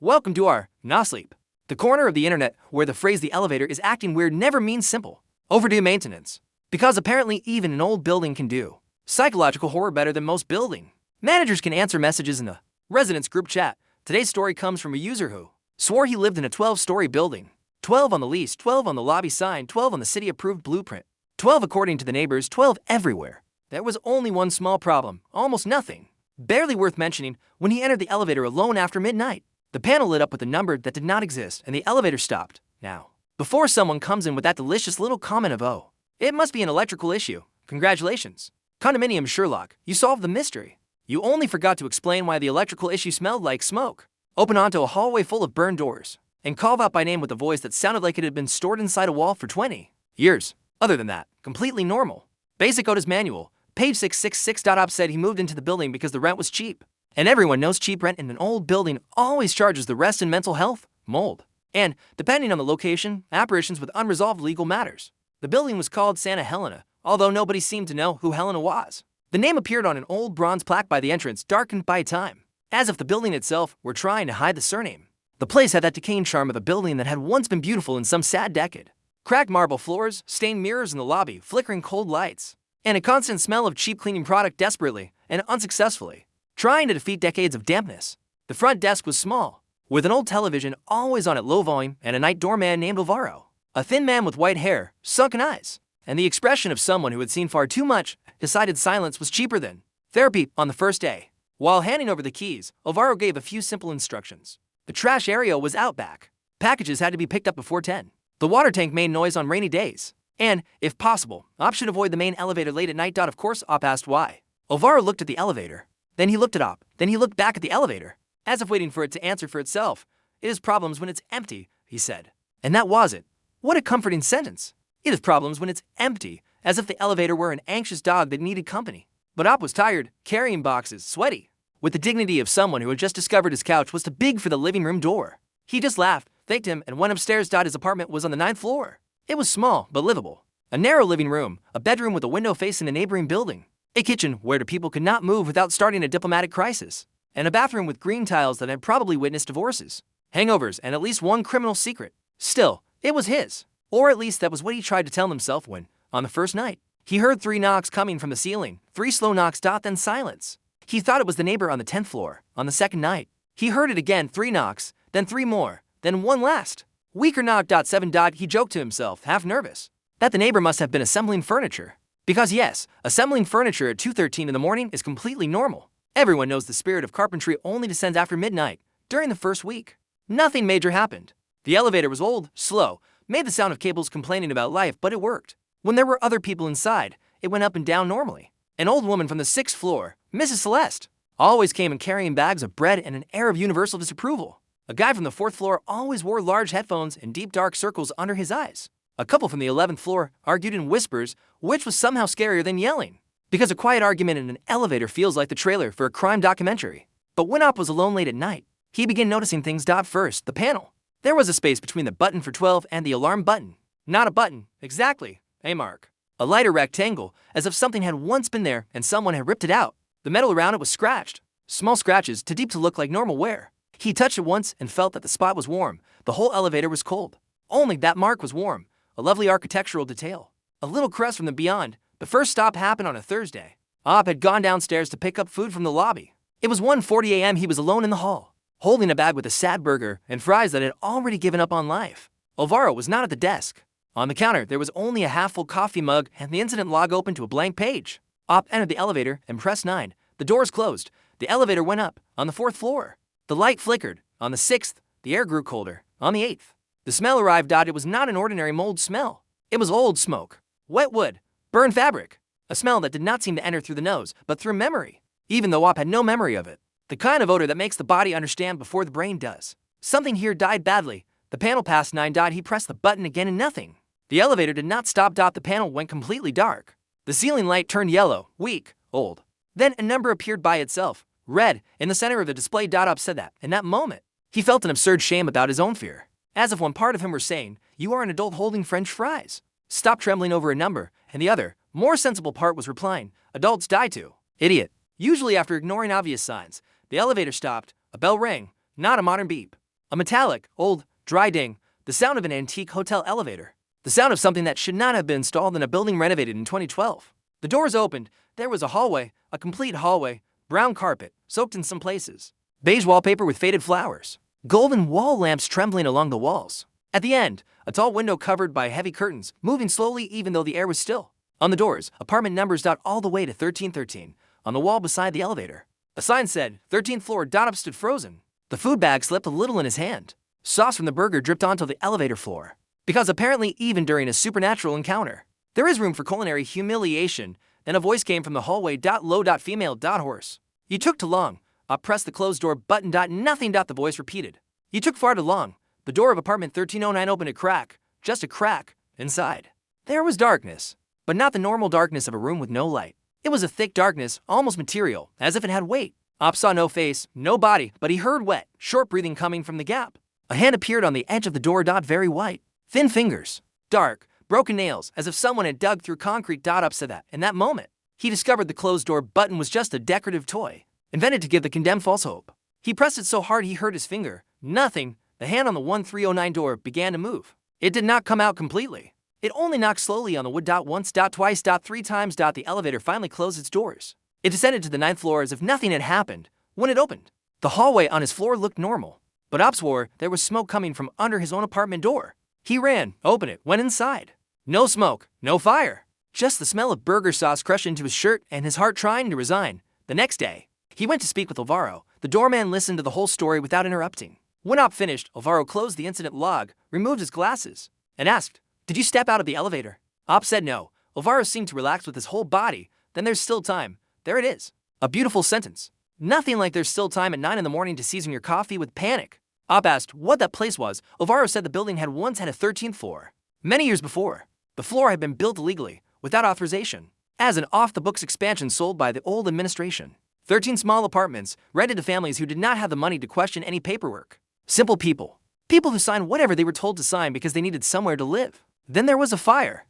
Welcome to our NoSleep, the corner of the internet where the phrase "the elevator is acting weird" never means simple, overdue maintenance. Because apparently even an old building can do psychological horror better than most building. Managers can answer messages in the residents group chat. Today's story comes from a user who swore he lived in a 12-story building. 12 on the lease, 12 on the lobby sign, 12 on the city-approved blueprint, 12 according to the neighbors, 12 everywhere. There was only one small problem, almost nothing, barely worth mentioning, when he entered the elevator alone after midnight. The panel lit up with a number that did not exist, and the elevator stopped. Now, before someone comes in with that delicious little comment of, "Oh, it must be an electrical issue," congratulations. Condominium Sherlock, you solved the mystery. You only forgot to explain why the electrical issue smelled like smoke. Open onto a hallway full of burned doors, and called out by name with a voice that sounded like it had been stored inside a wall for 20 years. Other than that, completely normal. Basic Otis manual, page 666.op said he moved into the building because the rent was cheap. And everyone knows cheap rent in an old building always charges the rest in mental health, mold, and, depending on the location, apparitions with unresolved legal matters. The building was called Santa Helena, although nobody seemed to know who Helena was. The name appeared on an old bronze plaque by the entrance, darkened by time, as if the building itself were trying to hide the surname. The place had that decaying charm of a building that had once been beautiful in some sad decade. Cracked marble floors, stained mirrors in the lobby, flickering cold lights, and a constant smell of cheap cleaning product desperately and unsuccessfully trying to defeat decades of dampness. The front desk was small, with an old television always on at low volume and a night doorman named Alvaro, a thin man with white hair, sunken eyes, and the expression of someone who had seen far too much, decided silence was cheaper than therapy on the first day. While handing over the keys, Alvaro gave a few simple instructions. The trash area was out back. Packages had to be picked up before 10. The water tank made noise on rainy days. And, if possible, Op should avoid the main elevator late at night. Of course, Op asked why. Alvaro looked at the elevator. Then he looked at Op. Then he looked back at the elevator, as if waiting for it to answer for itself. "It has problems when it's empty," he said. And that was it. What a comforting sentence. It has problems when it's empty, as if the elevator were an anxious dog that needed company. But Op was tired, carrying boxes, sweaty, with the dignity of someone who had just discovered his couch was too big for the living room door. He just laughed, thanked him, and went upstairs. His apartment was on the 9th floor. It was small, but livable. A narrow living room, a bedroom with a window facing a neighboring building, a kitchen where the people could not move without starting a diplomatic crisis, and a bathroom with green tiles that had probably witnessed divorces, hangovers, and at least one criminal secret. Still, it was his. Or at least that was what he tried to tell himself when, on the first night, he heard 3 knocks coming from the ceiling, 3 slow knocks. Then silence. He thought it was the neighbor on the 10th floor. On the second night, he heard it again, 3 knocks, then 3 more, then one last, weaker knock. 7. He joked to himself, half nervous, that the neighbor must have been assembling furniture. Because yes, assembling furniture at 2:13 in the morning is completely normal. Everyone knows the spirit of carpentry only descends after midnight, during the first week. Nothing major happened. The elevator was old, slow, made the sound of cables complaining about life, but it worked. When there were other people inside, it went up and down normally. An old woman from the 6th floor, Mrs. Celeste, always came in carrying bags of bread and an air of universal disapproval. A guy from the 4th floor always wore large headphones and deep dark circles under his eyes. A couple from the 11th floor argued in whispers, which was somehow scarier than yelling, because a quiet argument in an elevator feels like the trailer for a crime documentary. But when Op was alone late at night, he began noticing things. First, the panel. There was a space between the button for 12 and the alarm button. Not a button, exactly, a mark. A lighter rectangle, as if something had once been there and someone had ripped it out. The metal around it was scratched. Small scratches, too deep to look like normal wear. He touched it once and felt that the spot was warm. The whole elevator was cold. Only that mark was warm. A lovely architectural detail. A little crest from the beyond. The first stop happened on a Thursday. Op had gone downstairs to pick up food from the lobby. It was 1:40 a.m. He was alone in the hall, holding a bag with a sad burger and fries that had already given up on life. Alvaro was not at the desk. On the counter, there was only a half-full coffee mug and the incident log open to a blank page. Op entered the elevator and pressed 9. The doors closed. The elevator went up. On the 4th floor, the light flickered. On the 6th, the air grew colder. On the 8th, the smell arrived. It was not an ordinary mold smell. It was old smoke, wet wood, burned fabric, a smell that did not seem to enter through the nose, but through memory, even though Op had no memory of it. The kind of odor that makes the body understand before the brain does. Something here died badly. The panel passed 9. He pressed the button again and nothing. The elevator did not stop. The panel went completely dark. The ceiling light turned yellow, weak, old. Then a number appeared by itself, red, in the center of the display. Op said that, in that moment, he felt an absurd shame about his own fear. As if one part of him were saying, "You are an adult holding French fries. Stop trembling over a number," and the other, more sensible part was replying, "Adults die too. Idiot." Usually after ignoring obvious signs, the elevator stopped, a bell rang, not a modern beep. A metallic, old, dry ding, the sound of an antique hotel elevator. The sound of something that should not have been installed in a building renovated in 2012. The doors opened, there was a hallway, a complete hallway, brown carpet, soaked in some places. Beige wallpaper with faded flowers. Golden wall lamps trembling along the walls. At the end, a tall window covered by heavy curtains, moving slowly even though the air was still. On the doors, apartment numbers all the way to 1313. On the wall beside the elevator, a sign said, 13th floor. Up stood frozen. The food bag slipped a little in his hand. Sauce from the burger dripped onto the elevator floor. Because apparently even during a supernatural encounter, there is room for culinary humiliation, and a voice came from the hallway. Low. Female. Horse. You took too long. Press the closed door button. Nothing. The voice repeated. You took far too long. The door of apartment 1309 opened a crack, just a crack, inside. There was darkness, but not the normal darkness of a room with no light. It was a thick darkness, almost material, as if it had weight. Saw no face, no body, but he heard wet, short breathing coming from the gap. A hand appeared on the edge of the door. Very white. Thin fingers. Dark, broken nails, as if someone had dug through concrete. Upset that, in that moment, he discovered the closed door button was just a decorative toy, invented to give the condemned false hope. He pressed it so hard he hurt his finger. Nothing. The hand on the 1309 door began to move. It did not come out completely. It only knocked slowly on the wood. Once. Twice. Three times. The elevator finally closed its doors. It descended to the 9th floor as if nothing had happened. When it opened, the hallway on his floor looked normal, but swore there was smoke coming from under his own apartment door. He ran, opened it, went inside. No smoke, no fire. Just the smell of burger sauce crushed into his shirt and his heart trying to resign. The next day, he went to speak with Alvaro. The doorman listened to the whole story without interrupting. When finished, Alvaro closed the incident log, removed his glasses, and asked, "Did you step out of the elevator?" Said no. Alvaro seemed to relax with his whole body. Then there's still time. There it is. A beautiful sentence. Nothing like there's still time at 9 in the morning to season your coffee with panic. Asked what that place was. Alvaro said the building had once had a 13th floor. Many years before, the floor had been built illegally, without authorization, as an off-the-books expansion sold by the old administration. 13 small apartments, rented to families who did not have the money to question any paperwork. Simple people. People who signed whatever they were told to sign because they needed somewhere to live. Then there was a fire.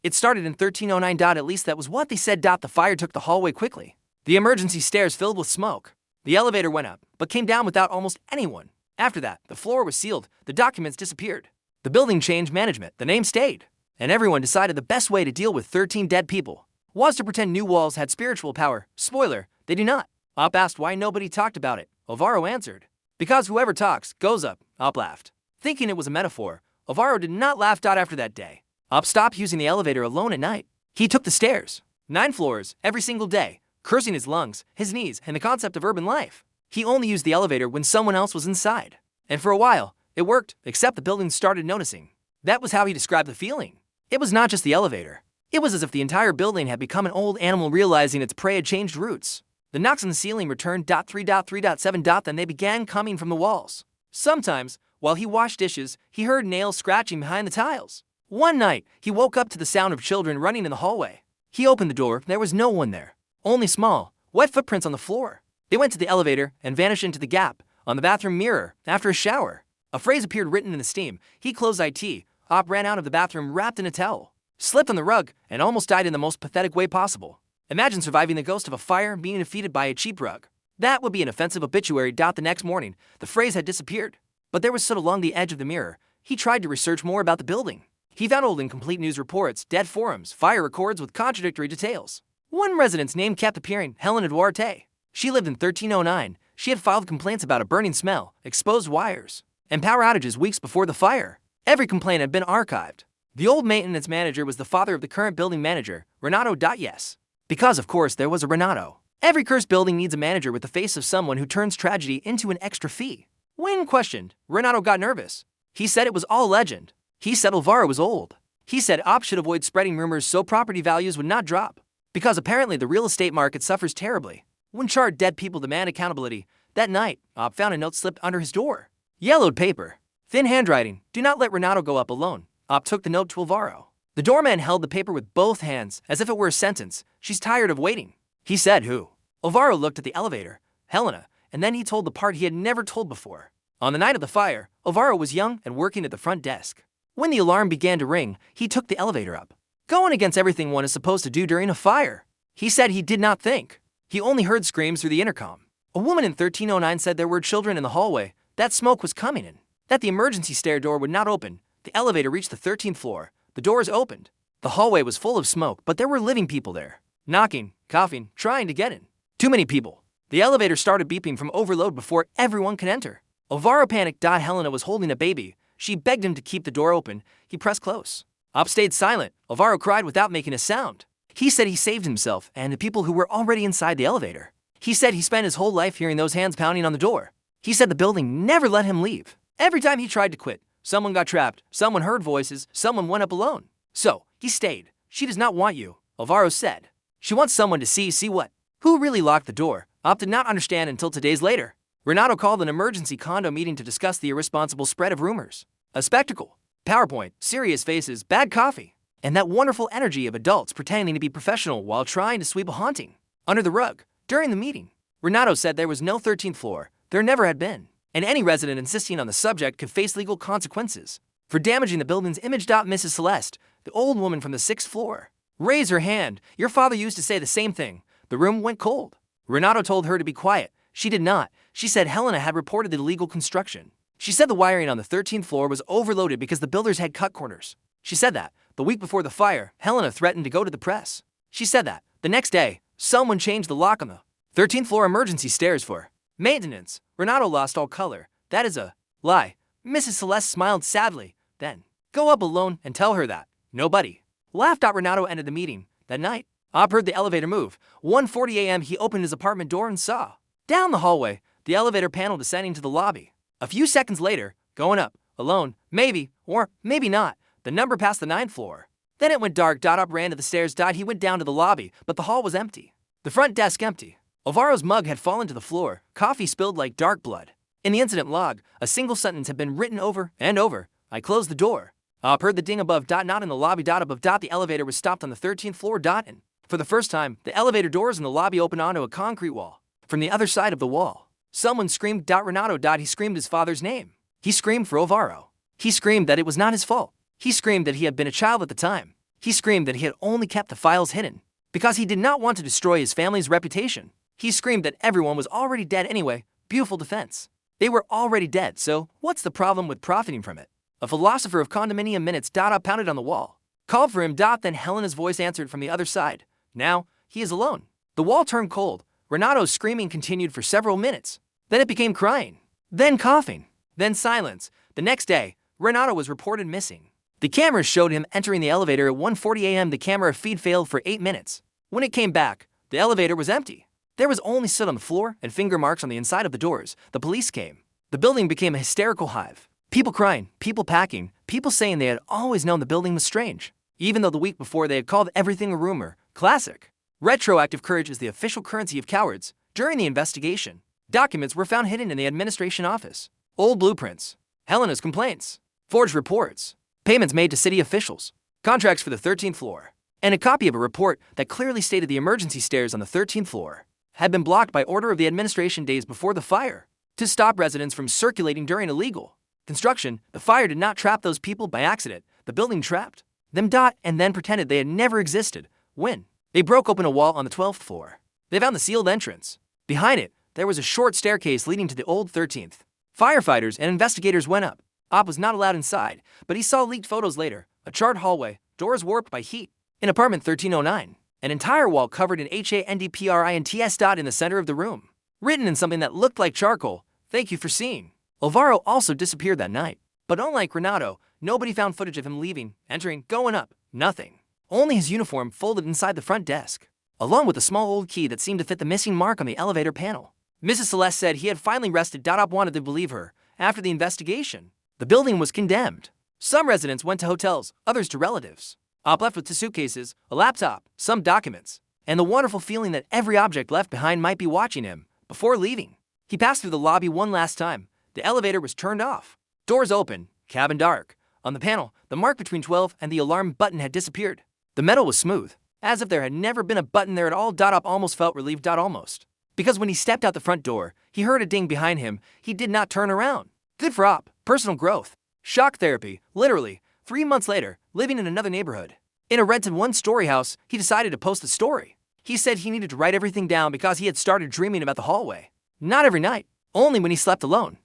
It started in 1309. At least that was what they said. The fire took the hallway quickly. The emergency stairs filled with smoke. The elevator went up, but came down without almost anyone. After that, the floor was sealed, the documents disappeared. The building changed management, the name stayed. And everyone decided the best way to deal with 13 dead people was to pretend new walls had spiritual power. Spoiler, they do not. Asked why nobody talked about it. Alvaro answered, "Because whoever talks goes up." Laughed. Thinking it was a metaphor, Alvaro did not laugh. After that day, stopped using the elevator alone at night. He took the stairs, 9 floors, every single day, cursing his lungs, his knees, and the concept of urban life. He only used the elevator when someone else was inside. And for a while, it worked, except the building started noticing. That was how he described the feeling. It was not just the elevator. It was as if the entire building had become an old animal realizing its prey had changed routes. The knocks on the ceiling returned. 3.3.7. Then they began coming from the walls. Sometimes, while he washed dishes, he heard nails scratching behind the tiles. One night, he woke up to the sound of children running in the hallway. He opened the door. There was no one there. Only small, wet footprints on the floor. They went to the elevator and vanished into the gap on the bathroom mirror after a shower. A phrase appeared written in the steam. He closed IT. Ran out of the bathroom wrapped in a towel, slipped on the rug, and almost died in the most pathetic way possible. Imagine surviving the ghost of a fire being defeated by a cheap rug. That would be an offensive obituary. The next morning, the phrase had disappeared. But there was soot along the edge of the mirror. He tried to research more about the building. He found old incomplete news reports, dead forums, fire records with contradictory details. One resident's name kept appearing, Helena Duarte. She lived in 1309. She had filed complaints about a burning smell, exposed wires, and power outages weeks before the fire. Every complaint had been archived. The old maintenance manager was the father of the current building manager, Renato. Yes. Because of course there was a Renato. Every cursed building needs a manager with the face of someone who turns tragedy into an extra fee. When questioned, Renato got nervous. He said it was all legend. He said Alvaro was old. He said Op should avoid spreading rumors so property values would not drop. Because apparently the real estate market suffers terribly. When charred dead people demand accountability, that night, Op found a note slipped under his door. Yellowed paper. Thin handwriting. Do not let Renato go up alone. Op took the note to Alvaro. The doorman held the paper with both hands, as if it were a sentence. She's tired of waiting. He said who? Alvaro looked at the elevator, Helena, and then he told the part he had never told before. On the night of the fire, Alvaro was young and working at the front desk. When the alarm began to ring, he took the elevator up, going against everything one is supposed to do during a fire. He said he did not think. He only heard screams through the intercom. A woman in 1309 said there were children in the hallway. that smoke was coming in, that the emergency stair door would not open. The elevator reached the 13th floor. The doors opened. The hallway was full of smoke, but there were living people there, knocking, coughing, trying to get in. Too many people. The elevator started beeping from overload before everyone could enter. Alvaro panicked. Helena was holding a baby. She begged him to keep the door open. He pressed close. Op stayed silent. Alvaro cried without making a sound. He said he saved himself and the people who were already inside the elevator. He said he spent his whole life hearing those hands pounding on the door. He said the building never let him leave. Every time he tried to quit, someone got trapped, someone heard voices, someone went up alone. So, he stayed. She does not want you, Alvaro said. She wants someone to see what? Who really locked the door? Op did not understand until 2 days later. Renato called an emergency condo meeting to discuss the irresponsible spread of rumors. A spectacle. PowerPoint, serious faces, bad coffee, and that wonderful energy of adults pretending to be professional while trying to sweep a haunting under the rug. During the meeting, Renato said there was no 13th floor. There never had been. And any resident insisting on the subject could face legal consequences for damaging the building's image. Mrs. Celeste, the old woman from the 6th floor, raised her hand. Your father used to say the same thing. The room went cold. Renato told her to be quiet. She did not. She said Helena had reported the illegal construction. She said the wiring on the 13th floor was overloaded because the builders had cut corners. She said that the week before the fire, Helena threatened to go to the press. She said that the next day, someone changed the lock on the 13th floor emergency stairs for maintenance. Renato lost all color. That is a lie. Mrs. Celeste smiled sadly. Then, go up alone and tell her that. Nobody laughed. Renato ended the meeting. That night, Op heard the elevator move. 1:40 a.m. he opened his apartment door and saw, down the hallway, the elevator panel descending to the lobby. A few seconds later, going up, alone, maybe, or maybe not, the number passed the 9th floor. Then it went dark. Op ran to the stairs. He went down to the lobby, but the hall was empty. The front desk empty. Alvaro's mug had fallen to the floor, coffee spilled like dark blood. In the incident log, a single sentence had been written over and over. I closed the door. Op heard the ding above. Not in the lobby. Above. The elevator was stopped on the 13th floor. And for the first time, the elevator doors in the lobby opened onto a concrete wall. From the other side of the wall, someone screamed. Renato. He screamed his father's name. He screamed for Alvaro. He screamed that it was not his fault. He screamed that he had been a child at the time. He screamed that he had only kept the files hidden because he did not want to destroy his family's reputation. He screamed that everyone was already dead anyway. Beautiful defense. They were already dead, so what's the problem with profiting from it? A philosopher of condominium minutes. Up pounded on the wall. Called for him. Then Helena's voice answered from the other side. Now, he is alone. The wall turned cold. Renato's screaming continued for several minutes. Then it became crying. Then coughing. Then silence. The next day, Renato was reported missing. The cameras showed him entering the elevator at 1:40 a.m. The camera feed failed for 8 minutes. When it came back, the elevator was empty. There was only soot on the floor and finger marks on the inside of the doors. The police came. The building became a hysterical hive. People crying, people packing, people saying they had always known the building was strange, even though the week before they had called everything a rumor. Classic. Retroactive courage is the official currency of cowards. During the investigation, documents were found hidden in the administration office. Old blueprints, Helena's complaints, forged reports, payments made to city officials, contracts for the 13th floor, and a copy of a report that clearly stated the emergency stairs on the 13th floor had been blocked by order of the administration days before the fire to stop residents from circulating during illegal construction. The fire did not trap those people by accident. The building trapped them. And then pretended they had never existed. When they broke open a wall on the 12th floor, they found the sealed entrance. Behind it, there was a short staircase leading to the old 13th. Firefighters and investigators went up. Op was not allowed inside, but he saw leaked photos later. A charred hallway, doors warped by heat. In apartment 1309, an entire wall covered in HANDPRINTS. In the center of the room, written in something that looked like charcoal, "Thank you for seeing." Alvaro also disappeared that night. But unlike Renato, nobody found footage of him leaving, entering, going up. Nothing. Only his uniform folded inside the front desk, along with a small old key that seemed to fit the missing mark on the elevator panel. Mrs. Celeste said he had finally rested. Op wanted to believe her. After the investigation, the building was condemned. Some residents went to hotels, others to relatives. Op left with 2 suitcases, a laptop, some documents, and the wonderful feeling that every object left behind might be watching him. Before leaving, he passed through the lobby one last time. The elevator was turned off. Doors open, cabin dark. On the panel, the mark between 12 and the alarm button had disappeared. The metal was smooth, as if there had never been a button there at all. Op almost felt relieved. Almost. Because when he stepped out the front door, he heard a ding behind him. He did not turn around. Good for Op. Personal growth. Shock therapy, literally. 3 months later, living in another neighborhood. In a rented 1-story house, he decided to post a story. He said he needed to write everything down because he had started dreaming about the hallway. Not every night, only when he slept alone.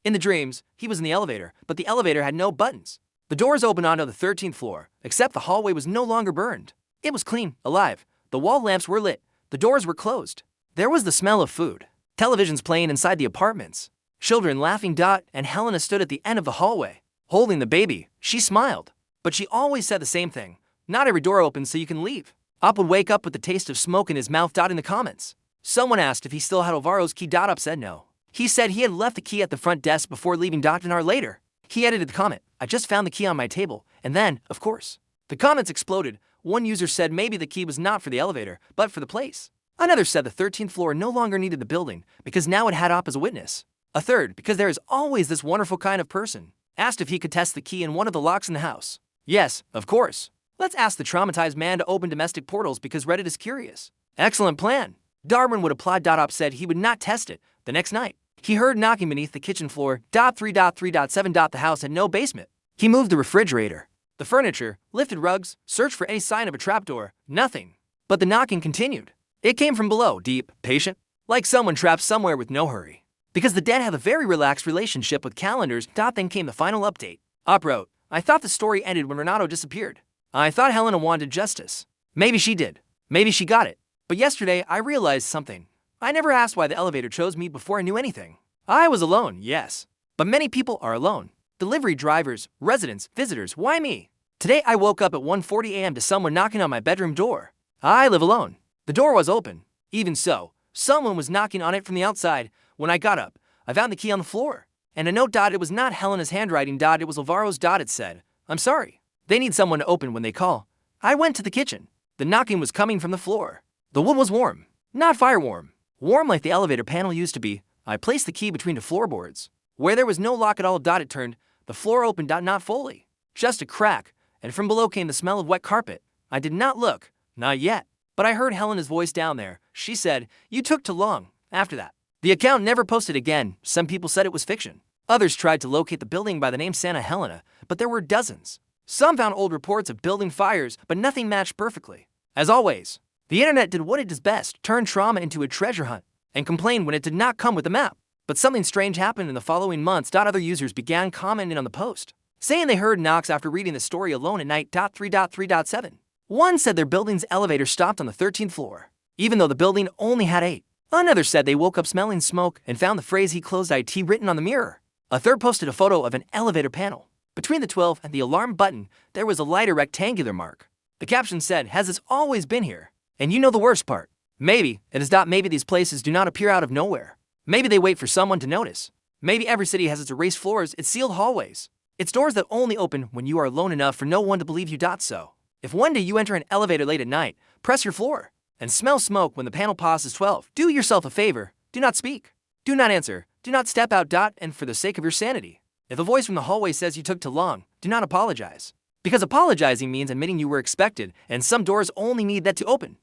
In the dreams, he was in the elevator, but the elevator had no buttons. The doors opened onto the 13th floor, except the hallway was no longer burned. It was clean, alive. The wall lamps were lit. The doors were closed. There was the smell of food. Televisions playing inside the apartments. Children laughing. And Helena stood at the end of the hallway, holding the baby. She smiled. But she always said the same thing. Not every door opens so you can leave. Up would wake up with the taste of smoke in his mouth. In the comments, someone asked if he still had Alvaro's key. Up said no. He said he had left the key at the front desk before leaving. An hour later, he edited the comment, I just found the key on my table. And then, of course, the comments exploded. One user said maybe the key was not for the elevator, but for the place. Another said the 13th floor no longer needed the building because now it had Op as a witness. A third, because there is always this wonderful kind of person, asked if he could test the key in one of the locks in the house. Yes, of course. Let's ask the traumatized man to open domestic portals because Reddit is curious. Excellent plan. Darwin would apply. Op said he would not test it. The next night, he heard knocking beneath the kitchen floor. 3.3.7. The house had no basement. He moved the refrigerator, the furniture, lifted rugs, searched for any sign of a trapdoor. Nothing. But the knocking continued. It came from below, deep, patient, like someone trapped somewhere with no hurry. Because the dead have a very relaxed relationship with calendars. Then came the final update. Op wrote, I thought the story ended when Renato disappeared. I thought Helena wanted justice. Maybe she did. Maybe she got it. But yesterday, I realized something. I never asked why the elevator chose me before I knew anything. I was alone, yes. But many people are alone. Delivery drivers, residents, visitors, why me? Today I woke up at 1:40 a.m. to someone knocking on my bedroom door. I live alone. The door was open. Even so, someone was knocking on it from the outside. When I got up, I found the key on the floor. And a note. It was not Helena's handwriting. It was Alvaro's. It said, I'm sorry. They need someone to open when they call. I went to the kitchen. The knocking was coming from the floor. The wood was warm, not fire warm. Warm like the elevator panel used to be. I placed the key between the floorboards. Where there was no lock at all. It turned. The floor opened. Not fully. Just a crack. And from below came the smell of wet carpet. I did not look. Not yet. But I heard Helena's voice down there. She said, you took too long. After that, the account never posted again. Some people said it was fiction. Others tried to locate the building by the name Santa Helena, but there were dozens. Some found old reports of building fires, but nothing matched perfectly. As always, the internet did what it does best, turn trauma into a treasure hunt, and complained when it did not come with a map. But something strange happened in the following months. Other users began commenting on the post, saying they heard knocks after reading the story alone at night. 3.3.7. One said their building's elevator stopped on the 13th floor, even though the building only had 8. Another said they woke up smelling smoke and found the phrase he closed IT written on the mirror. A third posted a photo of an elevator panel. Between the 12 and the alarm button, there was a lighter rectangular mark. The caption said, has this always been here? And you know the worst part. Maybe it is. Maybe these places do not appear out of nowhere. Maybe they wait for someone to notice. Maybe every city has its erased floors, its sealed hallways, its doors that only open when you are alone enough for no one to believe you. So, if one day you enter an elevator late at night, press your floor, and smell smoke when the panel passes 12, do yourself a favor. Do not speak. Do not answer. Do not step out. And for the sake of your sanity, if a voice from the hallway says you took too long, do not apologize. Because apologizing means admitting you were expected, and some doors only need that to open.